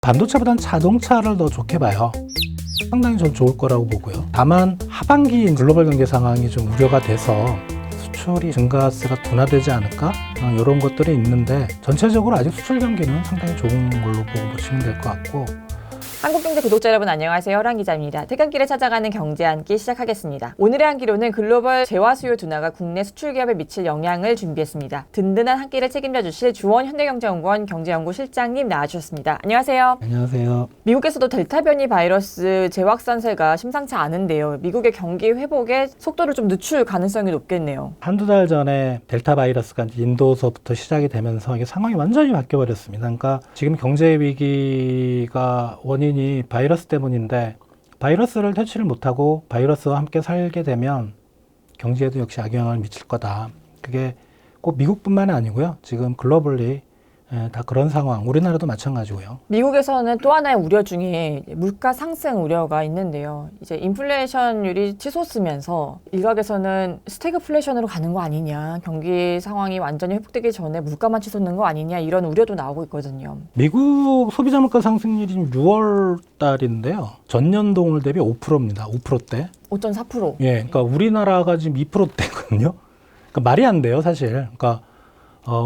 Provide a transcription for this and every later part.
반도체보단 자동차를 더 좋게 봐요. 상당히 전 좋을 거라고 보고요. 다만 하반기 글로벌 경제 상황이 좀 우려가 돼서 수출이 증가세가 둔화되지 않을까? 이런 것들이 있는데 전체적으로 아직 수출 경기는 상당히 좋은 걸로 보고 보시면 될 것 같고. 한국경제 구독자 여러분 안녕하세요. 허랑 기자입니다. 퇴근길에 찾아가는 경제 한 끼 시작하겠습니다. 오늘의 한 끼로는 글로벌 재화 수요 둔화가 국내 수출 기업에 미칠 영향을 준비했습니다. 든든한 한 끼를 책임져 주실 주원 현대경제연구원 경제연구 실장님 나와주셨습니다. 안녕하세요. 안녕하세요. 미국에서도 델타 변이 바이러스 재확산세가 심상치 않은데요. 미국의 경기 회복에 속도를 좀 늦출 가능성이 높겠네요. 한두 달 전에 델타 바이러스가 인도서부터 시작이 되면서 이게 상황이 완전히 바뀌어버렸습니다. 그러니까 지금 경제 위기가 원인이 바이러스 때문인데 바이러스를 퇴치를 못하고 바이러스와 함께 살게 되면 경제에도 역시 악영향을 미칠 거다. 그게 꼭 미국뿐만이 아니고요. 지금 글로벌리 다 그런 상황, 우리나라도 마찬가지고요. 미국에서는 또 하나의 우려 중에 물가 상승 우려가 있는데요. 이제 인플레이션율이 치솟으면서 일각에서는 스태그플레이션으로 가는 거 아니냐, 경기 상황이 완전히 회복되기 전에 물가만 치솟는 거 아니냐 이런 우려도 나오고 있거든요. 미국 소비자 물가 상승률이 6월 달인데요. 전년 동월 대비 5%입니다. 5%대. 5.4%. 예, 그러니까 우리나라가 지금 2%대거든요. 그러니까 말이 안 돼요, 사실. 그러니까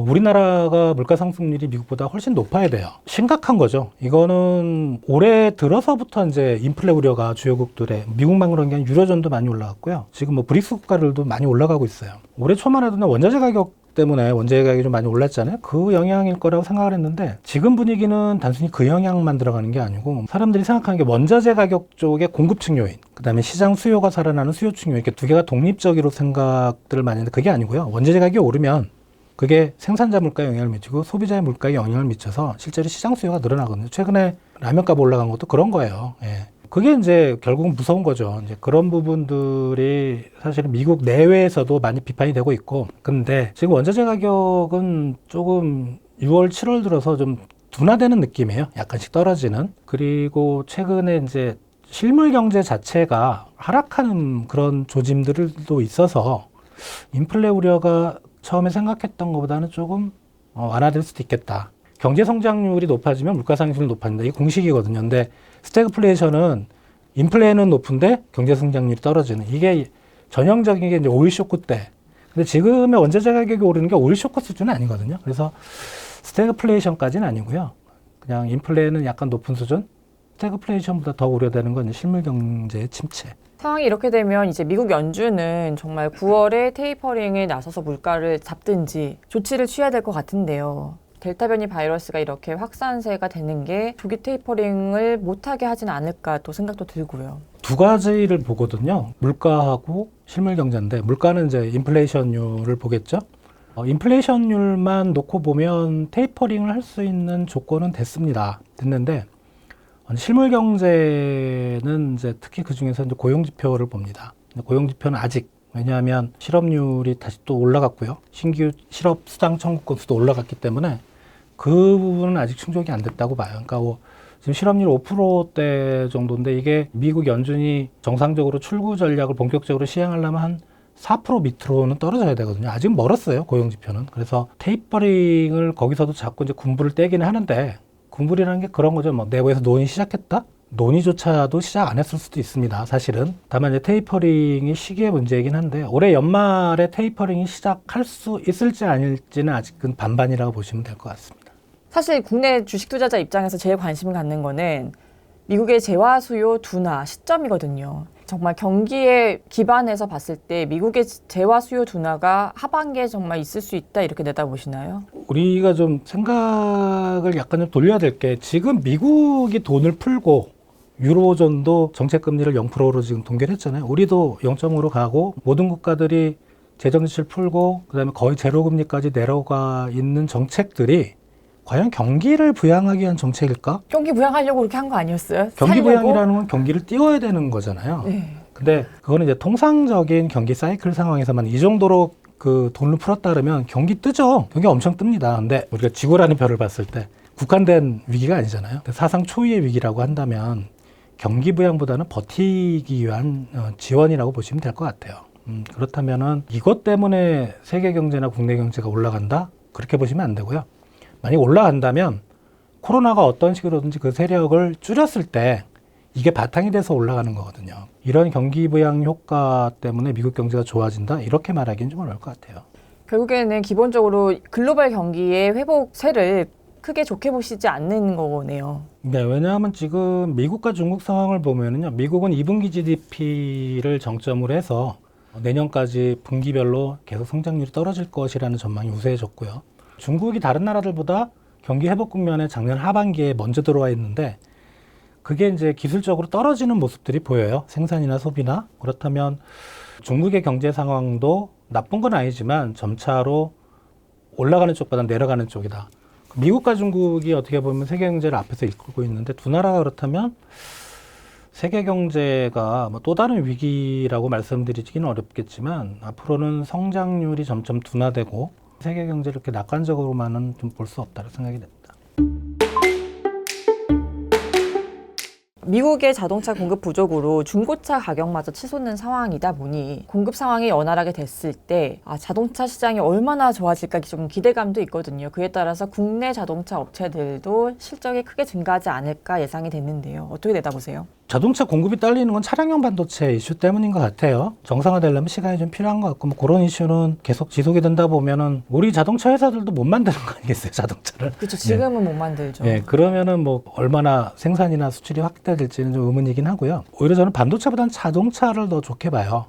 우리나라가 물가 상승률이 미국보다 훨씬 높아야 돼요. 심각한 거죠. 이거는 올해 들어서부터 이제 인플레 우려가 주요국들의 미국만 그런 게 아니라 유로존도 많이 올라갔고요. 지금 뭐 브릭스 국가들도 많이 올라가고 있어요. 올해 초만 해도 원자재 가격 때문에 원자재 가격이 좀 많이 올랐잖아요. 그 영향일 거라고 생각을 했는데 지금 분위기는 단순히 그 영향만 들어가는 게 아니고 사람들이 생각하는 게 원자재 가격 쪽의 공급층 요인, 그다음에 시장 수요가 살아나는 수요층 요인, 이렇게 두 개가 독립적으로 생각들을 많이 했는데 그게 아니고요. 원자재 가격이 오르면 그게 생산자 물가에 영향을 미치고 소비자의 물가에 영향을 미쳐서 실제로 시장 수요가 늘어나거든요. 최근에 라면값 올라간 것도 그런 거예요. 예. 그게 이제 결국은 무서운 거죠. 이제 그런 부분들이 사실은 미국 내외에서도 많이 비판이 되고 있고, 근데 지금 원자재 가격은 조금 6월, 7월 들어서 좀 둔화되는 느낌이에요. 약간씩 떨어지는. 그리고 최근에 이제 실물 경제 자체가 하락하는 그런 조짐들도 있어서 인플레 우려가 처음에 생각했던 것보다는 조금 완화될 수도 있겠다. 경제 성장률이 높아지면 물가 상승률이 높아진다. 이게 공식이거든요. 근데 스태그플레이션은 인플레는 높은데 경제 성장률이 떨어지는. 이게 전형적인 게 이제 오일 쇼크 때. 근데 지금의 원자재 가격이 오르는 게 오일 쇼크 수준은 아니거든요. 그래서 스태그플레이션까지는 아니고요. 그냥 인플레는 약간 높은 수준. 스태그플레이션보다 더 우려되는 건 실물 경제의 침체. 상황이 이렇게 되면 이제 미국 연준은 정말 9월에 테이퍼링에 나서서 물가를 잡든지 조치를 취해야 될 것 같은데요. 델타 변이 바이러스가 이렇게 확산세가 되는 게 조기 테이퍼링을 못하게 하진 않을까 또 생각도 들고요. 두 가지를 보거든요. 물가하고 실물 경제인데 물가는 이제 인플레이션율을 보겠죠. 인플레이션율만 놓고 보면 테이퍼링을 할 수 있는 조건은 됐는데 실물 경제는 이제 특히 그 중에서 이제 고용 지표를 봅니다. 고용 지표는 아직, 왜냐하면 실업률이 다시 또 올라갔고요. 신규 실업 수당 청구 건수도 올라갔기 때문에 그 부분은 아직 충족이 안 됐다고 봐요. 그러니까 지금 실업률 5%대 정도인데 이게 미국 연준이 정상적으로 출구 전략을 본격적으로 시행하려면 한 4% 밑으로는 떨어져야 되거든요. 아직 멀었어요, 고용 지표는. 그래서 테이퍼링을 거기서도 자꾸 이제 군부를 떼기는 하는데 군부리라는 게 그런 거죠. 뭐 내부에서 논의 시작했다? 논의조차도 시작 안 했을 수도 있습니다. 사실은. 다만 이제 테이퍼링이 시기의 문제이긴 한데 올해 연말에 테이퍼링이 시작할 수 있을지 아닐지는 아직은 반반이라고 보시면 될 것 같습니다. 사실 국내 주식 투자자 입장에서 제일 관심 갖는 거는 미국의 재화 수요 둔화 시점이거든요. 정말 경기에 기반해서 봤을 때 미국의 재화 수요 둔화가 하반기에 정말 있을 수 있다 이렇게 내다보시나요? 우리가 좀 생각을 약간 좀 돌려야 될 게 지금 미국이 돈을 풀고 유로존도 정책금리를 0%로 지금 동결했잖아요. 우리도 0.5로 가고 모든 국가들이 재정지출 풀고 그다음에 거의 제로금리까지 내려가 있는 정책들이 과연 경기를 부양하기 위한 정책일까? 경기 부양하려고 그렇게 한 거 아니었어요? 경기 살려고? 부양이라는 건 경기를 띄워야 되는 거잖아요. 네. 근데 그거는 이제 통상적인 경기 사이클 상황에서만 이 정도로 그 돈을 풀었다 그러면 경기 뜨죠. 경기 엄청 뜹니다. 근데 우리가 지구라는 별을 봤을 때 국한된 위기가 아니잖아요. 사상 초유의 위기라고 한다면 경기 부양보다는 버티기 위한 지원이라고 보시면 될 것 같아요. 그렇다면은 이것 때문에 세계 경제나 국내 경제가 올라간다? 그렇게 보시면 안 되고요. 만약 올라간다면 코로나가 어떤 식으로든지 그 세력을 줄였을 때 이게 바탕이 돼서 올라가는 거거든요. 이런 경기 부양 효과 때문에 미국 경제가 좋아진다? 이렇게 말하기는 좀 어려울 것 같아요. 결국에는 기본적으로 글로벌 경기의 회복세를 크게 좋게 보시지 않는 거네요. 네, 왜냐하면 지금 미국과 중국 상황을 보면은요, 미국은 2분기 GDP를 정점으로 해서 내년까지 분기별로 계속 성장률이 떨어질 것이라는 전망이 우세해졌고요. 중국이 다른 나라들보다 경기 회복 국면에 작년 하반기에 먼저 들어와 있는데 그게 이제 기술적으로 떨어지는 모습들이 보여요. 생산이나 소비나. 그렇다면 중국의 경제 상황도 나쁜 건 아니지만 점차로 올라가는 쪽보다 내려가는 쪽이다. 미국과 중국이 어떻게 보면 세계 경제를 앞에서 이끌고 있는데 두 나라가 그렇다면 세계 경제가 뭐 또 다른 위기라고 말씀드리기는 어렵겠지만 앞으로는 성장률이 점점 둔화되고 세계 경제를 이렇게 낙관적으로만은 좀 볼 수 없다고 생각이 됩니다. 미국의 자동차 공급 부족으로 중고차 가격마저 치솟는 상황이다 보니 공급 상황이 원활하게 됐을 때 자동차 시장이 얼마나 좋아질까 좀 기대감도 있거든요. 그에 따라서 국내 자동차 업체들도 실적이 크게 증가하지 않을까 예상이 됐는데요. 어떻게 내다보세요? 자동차 공급이 딸리는 건 차량용 반도체 이슈 때문인 것 같아요. 정상화되려면 시간이 좀 필요한 것 같고, 뭐 그런 이슈는 계속 지속이 된다 보면은 우리 자동차 회사들도 못 만드는 거 아니겠어요, 자동차를? 그렇죠. 지금은 못 만들죠. 네, 그러면은 뭐 얼마나 생산이나 수출이 확대될지는 좀 의문이긴 하고요. 오히려 저는 반도체보다는 자동차를 더 좋게 봐요.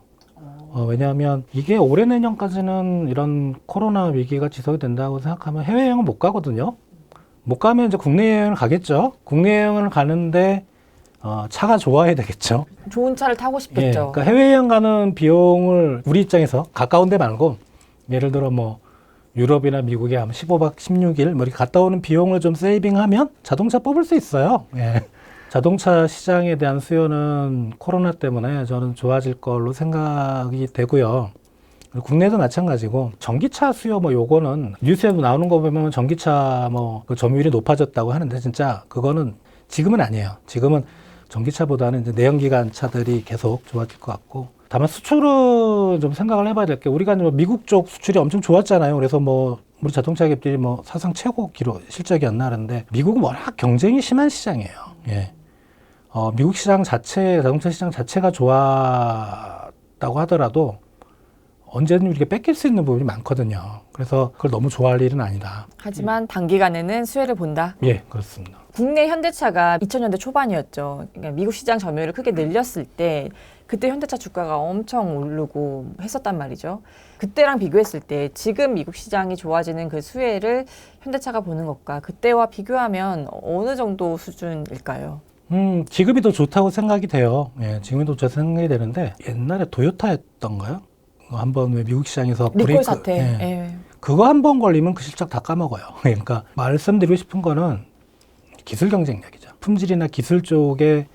왜냐하면 이게 올해 내년까지는 이런 코로나 위기가 지속이 된다고 생각하면 해외여행은 못 가거든요. 못 가면 이제 국내 여행을 가겠죠. 국내 여행을 가는데 차가 좋아야 되겠죠. 좋은 차를 타고 예, 싶겠죠. 그러니까 해외여행 가는 비용을 우리 입장에서 가까운 데 말고 예를 들어 뭐 유럽이나 미국에 한 15박 16일 뭐 이렇게 갔다 오는 비용을 좀 세이빙하면 자동차 뽑을 수 있어요. 예. 자동차 시장에 대한 수요는 코로나 때문에 저는 좋아질 걸로 생각이 되고요. 국내도 마찬가지고 전기차 수요 뭐 요거는 뉴스에도 나오는 거 보면 전기차 뭐 그 점유율이 높아졌다고 하는데 진짜 그거는 지금은 아니에요. 지금은 전기차보다는 이제 내연기관 차들이 계속 좋아질 것 같고, 다만 수출은 좀 생각을 해봐야 될 게, 우리가 뭐 미국 쪽 수출이 엄청 좋았잖아요. 그래서 뭐 우리 자동차 기업들이 뭐 사상 최고 기록 실적이었나 하는데 미국은 워낙 경쟁이 심한 시장이에요. 예. 미국 시장 자체, 자동차 시장 자체가 좋았다고 하더라도 언제든 우리가 뺏길 수 있는 부분이 많거든요. 그래서 그걸 너무 좋아할 일은 아니다. 하지만 단기간에는 수혜를 본다. 예, 그렇습니다. 국내 현대차가 2000년대 초반이었죠. 그러니까 미국 시장 점유율을 크게 늘렸을 때 그때 현대차 주가가 엄청 오르고 했었단 말이죠. 그때랑 비교했을 때 지금 미국 시장이 좋아지는 그 수혜를 현대차가 보는 것과 그때와 비교하면 어느 정도 수준일까요? 지금이 더 좋다고 생각이 돼요. 예, 지금이 더 좋다고 생각이 되는데 옛날에 도요타였던가요? 한번 왜 미국 시장에서 리콜 브레이크, 사태. 예. 예. 그거 한 번 걸리면 그 실적 다 까먹어요. 그러니까 말씀드리고 싶은 거는 기술 경쟁력이죠. 품질이나 기술 쪽에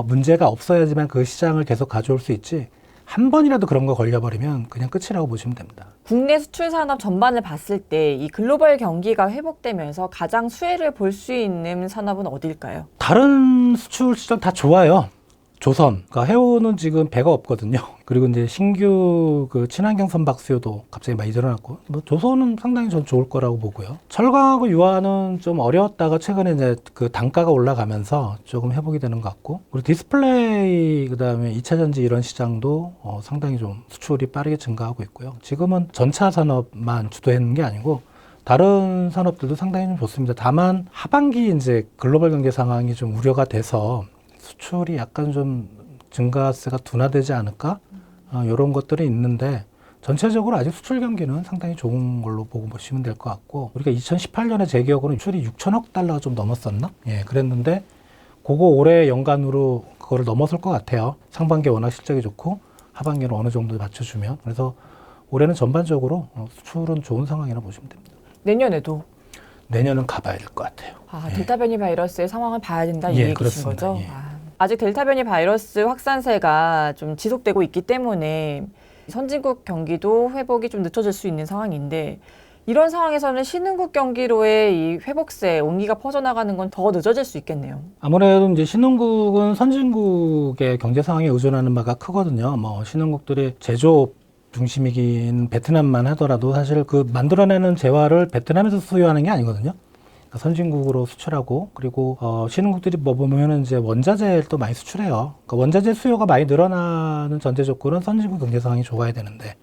문제가 없어야지만 그 시장을 계속 가져올 수 있지, 한 번이라도 그런 거 걸려버리면 그냥 끝이라고 보시면 됩니다. 국내 수출 산업 전반을 봤을 때 이 글로벌 경기가 회복되면서 가장 수혜를 볼 수 있는 산업은 어디일까요? 다른 수출 시장 다 좋아요. 조선, 그러니까 해운은 지금 배가 없거든요. 그리고 이제 신규 그 친환경 선박 수요도 갑자기 많이 늘어났고, 뭐 조선은 상당히 전 좋을 거라고 보고요. 철강하고 유화는 좀 어려웠다가 최근에 이제 그 단가가 올라가면서 조금 회복이 되는 것 같고, 그리고 디스플레이 그다음에 2차 전지 이런 시장도 상당히 좀 수출이 빠르게 증가하고 있고요. 지금은 전차 산업만 주도하는 게 아니고 다른 산업들도 상당히 좀 좋습니다. 다만 하반기 이제 글로벌 경제 상황이 좀 우려가 돼서 수출이 약간 좀 증가세가 둔화되지 않을까? 이런 것들이 있는데 전체적으로 아직 수출 경기는 상당히 좋은 걸로 보고 보시면 될 것 같고, 우리가 2018년에 제 기억으로는 수출이 6천억 달러가 좀 넘었었나? 예, 그랬는데 그거 올해 연간으로 그거를 넘었을 것 같아요. 상반기에 워낙 실적이 좋고 하반기는 어느 정도 맞춰주면. 그래서 올해는 전반적으로 수출은 좋은 상황이라고 보시면 됩니다. 내년에도? 내년은 가봐야 될 것 같아요. 델타 변이 바이러스의 상황을 봐야 된다, 이 예, 얘기신 그렇습니다. 거죠? 예. 아직 델타 변이 바이러스 확산세가 좀 지속되고 있기 때문에 선진국 경기도 회복이 좀 늦춰질 수 있는 상황인데, 이런 상황에서는 신흥국 경기로의 이 회복세, 온기가 퍼져나가는 건 더 늦어질 수 있겠네요. 아무래도 이제 신흥국은 선진국의 경제 상황에 의존하는 바가 크거든요. 뭐 신흥국들이 제조업 중심이긴 베트남만 하더라도 사실 그 만들어내는 재화를 베트남에서 수요하는 게 아니거든요. 그러니까 선진국으로 수출하고 그리고 신흥국들이 뭐 보면은 이제 원자재를 또 많이 수출해요. 그러니까 원자재 수요가 많이 늘어나는 전제 조건은 선진국 경제 상황이 좋아야 되는데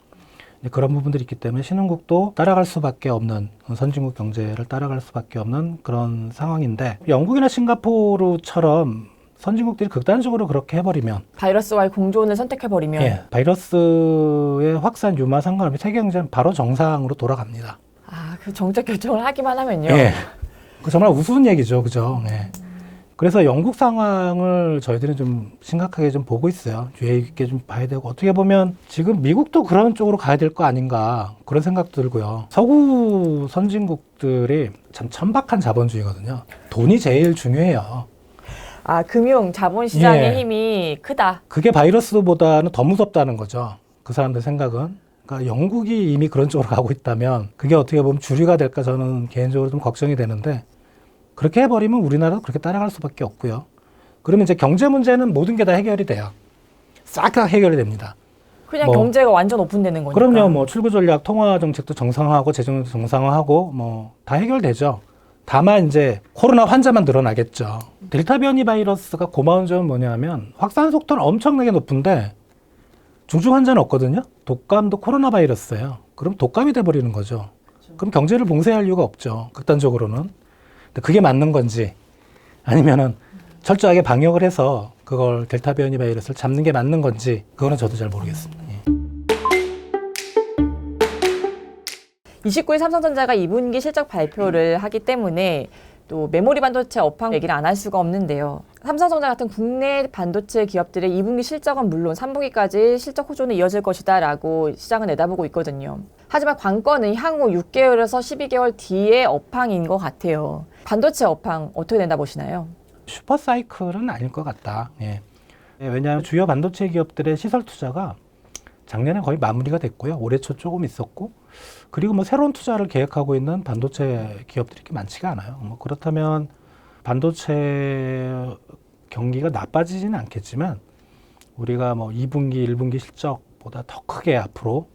그런 부분들이 있기 때문에 신흥국도 따라갈 수밖에 없는 선진국 경제를 따라갈 수밖에 없는 그런 상황인데 영국이나 싱가포르처럼 선진국들이 극단적으로 그렇게 해버리면 바이러스와의 공존을 선택해버리면 예, 바이러스의 확산 유무와 상관없이 세계 경제는 바로 정상으로 돌아갑니다. 그 정책 결정을 하기만 하면요. 예, 그 정말 우스운 얘기죠, 그죠? 예. 그래서 영국 상황을 저희들은 좀 심각하게 좀 보고 있어요. 주의 깊게 좀 봐야 되고 어떻게 보면 지금 미국도 그런 쪽으로 가야 될 거 아닌가 그런 생각도 들고요. 서구 선진국들이 참 천박한 자본주의거든요. 돈이 제일 중요해요. 금융, 자본시장의 예. 힘이 크다. 그게 바이러스보다는 더 무섭다는 거죠. 그 사람들 생각은. 그러니까 영국이 이미 그런 쪽으로 가고 있다면 그게 어떻게 보면 주류가 될까 저는 개인적으로 좀 걱정이 되는데 그렇게 해버리면 우리나라도 그렇게 따라갈 수밖에 없고요. 그러면 이제 경제 문제는 모든 게 다 해결이 돼요. 싹 다 해결이 됩니다. 그냥 경제가 완전 오픈되는 거니까. 그럼요. 뭐 출구 전략, 통화 정책도 정상화하고 재정도 정상화하고 뭐 다 해결되죠. 다만 이제 코로나 환자만 늘어나겠죠. 델타 변이 바이러스가 고마운 점은 뭐냐면 확산 속도는 엄청나게 높은데 중증 환자는 없거든요. 독감도 코로나 바이러스예요. 그럼 독감이 돼버리는 거죠. 그럼 경제를 봉쇄할 이유가 없죠. 극단적으로는. 근데 그게 맞는 건지 아니면은 철저하게 방역을 해서 그걸 델타 변이 바이러스를 잡는 게 맞는 건지 그거는 저도 잘 모르겠습니다. 예. 29일 삼성전자가 2분기 실적 발표를 하기 때문에 또 메모리 반도체 업황 얘기를 안 할 수가 없는데요. 삼성전자 같은 국내 반도체 기업들의 2분기 실적은 물론 3분기까지 실적 호조는 이어질 것이다라고 시장은 내다보고 있거든요. 하지만 관건은 향후 6개월에서 12개월 뒤의 업황인 것 같아요. 반도체 업황 어떻게 내다보시나요? 슈퍼사이클은 아닐 것 같다. 예. 왜냐하면 주요 반도체 기업들의 시설 투자가 작년에 거의 마무리가 됐고요. 올해 초 조금 있었고 그리고 뭐 새로운 투자를 계획하고 있는 반도체 기업들이 이렇게 많지가 않아요. 뭐 그렇다면 반도체 경기가 나빠지지는 않겠지만 우리가 뭐 2분기, 1분기 실적보다 더 크게 앞으로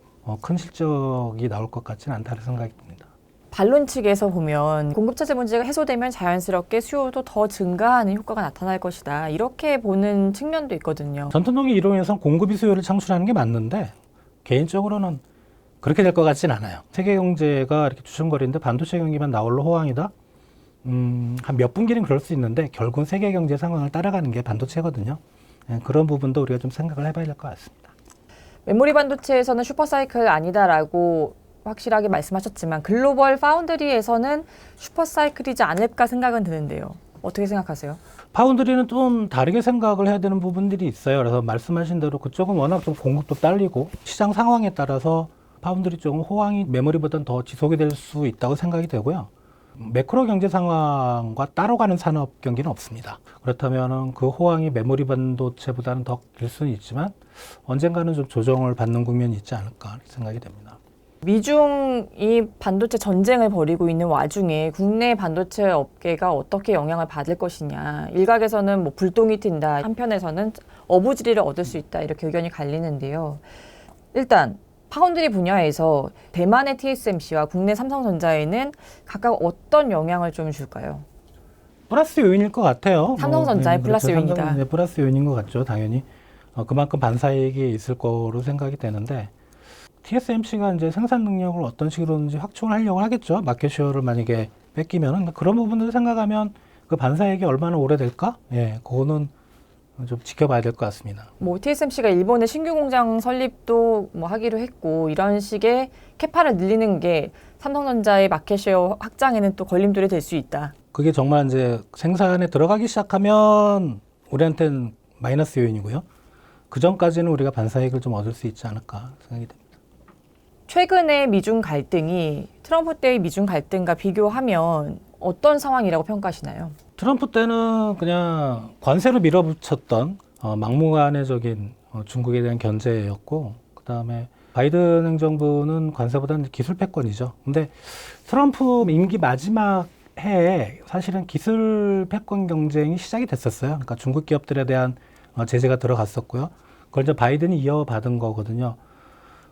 큰 실적이 나올 것 같지는 않다는 생각이 듭니다. 반론 측에서 보면 공급 차질 문제가 해소되면 자연스럽게 수요도 더 증가하는 효과가 나타날 것이다. 이렇게 보는 측면도 있거든요. 전통적인 이론에서는 공급이 수요를 창출하는 게 맞는데 개인적으로는 그렇게 될 것 같진 않아요. 세계 경제가 이렇게 주춤거리는데 반도체 경기만 나홀로 호황이다? 한 몇 분기는 그럴 수 있는데 결국은 세계 경제 상황을 따라가는 게 반도체거든요. 그런 부분도 우리가 좀 생각을 해봐야 될 것 같습니다. 메모리 반도체에서는 슈퍼사이클 아니다라고 확실하게 말씀하셨지만 글로벌 파운드리에서는 슈퍼사이클이지 않을까 생각은 드는데요. 어떻게 생각하세요? 파운드리는 좀 다르게 생각을 해야 되는 부분들이 있어요. 그래서 말씀하신 대로 그쪽은 워낙 좀 공급도 딸리고 시장 상황에 따라서 파운드리 쪽은 호황이 메모리보다는 더 지속이 될 수 있다고 생각이 되고요. 매크로 경제 상황과 따로 가는 산업 경기는 없습니다. 그렇다면 그 호황이 메모리 반도체보다는 더 길 수는 있지만 언젠가는 좀 조정을 받는 국면이 있지 않을까 생각이 됩니다. 미중이 반도체 전쟁을 벌이고 있는 와중에 국내 반도체 업계가 어떻게 영향을 받을 것이냐. 일각에서는 뭐 불똥이 튄다. 한편에서는 어부지리를 얻을 수 있다. 이렇게 의견이 갈리는데요. 일단 파운드리 분야에서 대만의 TSMC와 국내 삼성전자에는 각각 어떤 영향을 좀 줄까요? 플러스 요인일 것 같아요. 삼성전자의 플러스 그렇죠. 요인이다. 삼성전자의 플러스 요인인 것 같죠. 당연히 그만큼 반사이익이 있을 거로 생각이 되는데 TSMC가 이제 생산 능력을 어떤 식으로든지 확충을 하려고 하겠죠. 마켓쉐어를 만약에 뺏기면은 그런 부분들을 생각하면 그 반사이익이 얼마나 오래될까? 예, 그거는 좀 지켜봐야 될 것 같습니다. 뭐 TSMC가 일본의 신규 공장 설립도 뭐 하기로 했고 이런 식의 캐파를 늘리는 게 삼성전자의 마켓쉐어 확장에는 또 걸림돌이 될 수 있다. 그게 정말 이제 생산에 들어가기 시작하면 우리한테는 마이너스 요인이고요. 그 전까지는 우리가 반사이익을 좀 얻을 수 있지 않을까 생각이 됩니다. 최근의 미중 갈등이 트럼프 때의 미중 갈등과 비교하면 어떤 상황이라고 평가하시나요? 트럼프 때는 그냥 관세로 밀어붙였던 막무가내적인 중국에 대한 견제였고 그다음에 바이든 행정부는 관세보다는 기술 패권이죠. 근데 트럼프 임기 마지막 해에 사실은 기술 패권 경쟁이 시작이 됐었어요. 그러니까 중국 기업들에 대한 제재가 들어갔었고요. 그걸 이제 바이든이 이어받은 거거든요.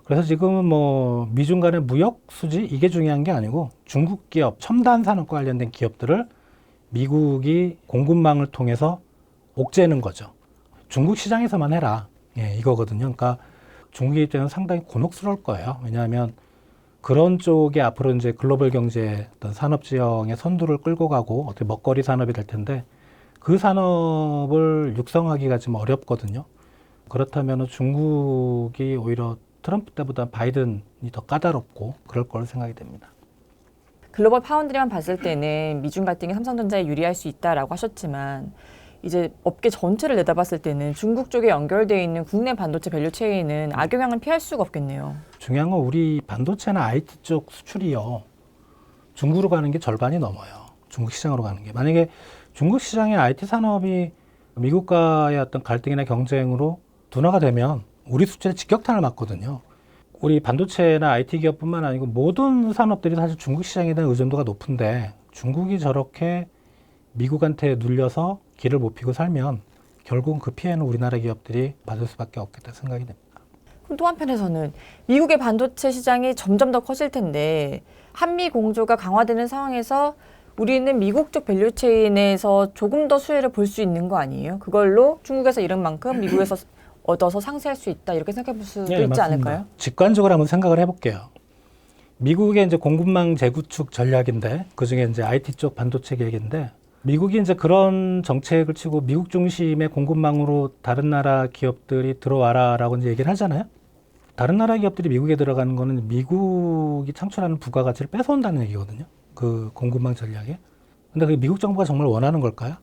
그래서 지금은 뭐 미중 간의 무역 수지 이게 중요한 게 아니고 중국 기업, 첨단 산업과 관련된 기업들을 미국이 공급망을 통해서 옥죄는 거죠. 중국 시장에서만 해라. 예, 이거거든요. 그러니까 중국 입장에서는 상당히 곤혹스러울 거예요. 왜냐하면 그런 쪽에 앞으로 이제 글로벌 경제 어떤 산업 지형의 선두를 끌고 가고 어떻게 먹거리 산업이 될 텐데 그 산업을 육성하기가 좀 어렵거든요. 그렇다면 중국이 오히려 트럼프 때보다 바이든이 더 까다롭고 그럴 거로 생각이 됩니다. 글로벌 파운드리만 봤을 때는 미중 갈등이 삼성전자에 유리할 수 있다라고 하셨지만 이제 업계 전체를 내다봤을 때는 중국 쪽에 연결되어 있는 국내 반도체 밸류 체인은 악영향을 피할 수가 없겠네요. 중요한 건 우리 반도체나 IT 쪽 수출이요. 중국으로 가는 게 절반이 넘어요. 중국 시장으로 가는 게. 만약에 중국 시장의 IT 산업이 미국과의 어떤 갈등이나 경쟁으로 둔화가 되면 우리 수출에 직격탄을 맞거든요. 우리 반도체나 IT 기업뿐만 아니고 모든 산업들이 사실 중국 시장에 대한 의존도가 높은데 중국이 저렇게 미국한테 눌려서 길을 못 피고 살면 결국은 그 피해는 우리나라 기업들이 받을 수밖에 없겠다 생각이 됩니다. 그럼 또 한편에서는 미국의 반도체 시장이 점점 더 커질 텐데 한미 공조가 강화되는 상황에서 우리는 미국 쪽 밸류체인에서 조금 더 수혜를 볼 수 있는 거 아니에요? 그걸로 중국에서 잃은 만큼 미국에서 얻어서 상쇄할 수 있다 이렇게 생각해 볼 수도 있지 맞습니다. 않을까요? 직관적으로 한번 생각을 해볼게요. 미국의 이제 공급망 재구축 전략인데 그 중에 이제 IT 쪽 반도체 계획인데 미국이 이제 그런 정책을 치고 미국 중심의 공급망으로 다른 나라 기업들이 들어와라라고 이제 얘기를 하잖아요. 다른 나라 기업들이 미국에 들어가는 거는 미국이 창출하는 부가가치를 뺏어온다는 얘기거든요. 그 공급망 전략에. 근데 그 미국 정부가 정말 원하는 걸까요?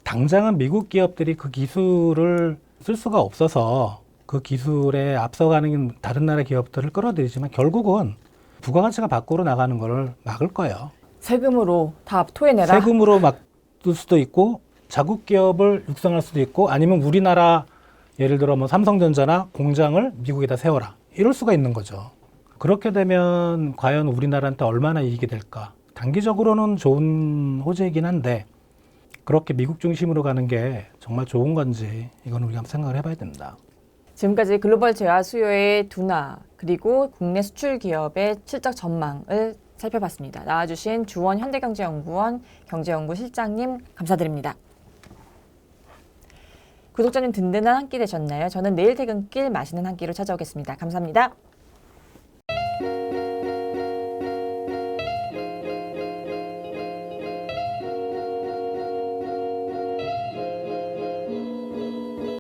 당장은 미국 기업들이 그 기술을 쓸 수가 없어서 그 기술에 앞서가는 다른 나라 기업들을 끌어들이지만 결국은 부가가치가 밖으로 나가는 걸 막을 거예요. 세금으로 다 토해내라. 세금으로 막을 수도 있고 자국 기업을 육성할 수도 있고 아니면 우리나라 예를 들어 뭐 삼성전자나 공장을 미국에다 세워라. 이럴 수가 있는 거죠. 그렇게 되면 과연 우리나라한테 얼마나 이익이 될까? 단기적으로는 좋은 호재이긴 한데 그렇게 미국 중심으로 가는 게 정말 좋은 건지 이건 우리가 한번 생각을 해봐야 됩니다. 지금까지 글로벌 재화 수요의 둔화 그리고 국내 수출 기업의 실적 전망을 살펴봤습니다. 나와주신 주원 현대경제연구원 경제연구 실장님 감사드립니다. 구독자님 든든한 한 끼 되셨나요? 저는 내일 퇴근길 맛있는 한 끼로 찾아오겠습니다. 감사합니다.